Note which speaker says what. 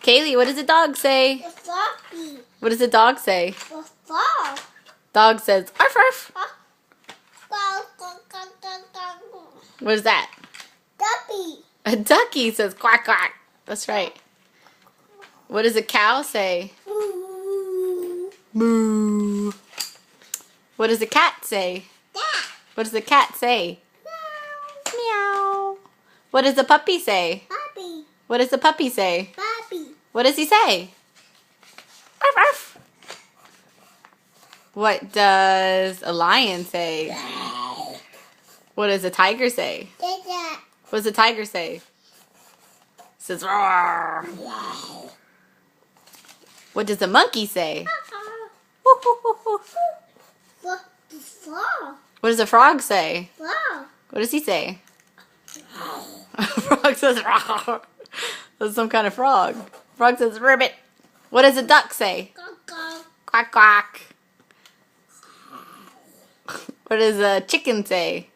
Speaker 1: Cayleigh, what does the dog say?
Speaker 2: The floppy.
Speaker 1: What does the dog say?
Speaker 2: The frog.
Speaker 1: Dog says, arf arf. What is that?
Speaker 2: Duppy.
Speaker 1: A ducky says, quack quack. That's right. What does a cow say? Moo. What does a cat say? What does the cat say? Meow. What does the puppy say?
Speaker 2: Puppy.
Speaker 1: What does the puppy say?
Speaker 2: Puppy.
Speaker 1: What does he say? Arf, arf. What does a lion say? What does a tiger say? What does a tiger say? It says roar. What does a monkey say?
Speaker 2: The frog.
Speaker 1: What does a frog say?
Speaker 2: Frog.
Speaker 1: What does he say? Frog says roar. That's some kind of frog. Frog says ribbit. What does a duck say? Quack quack. What does a chicken say?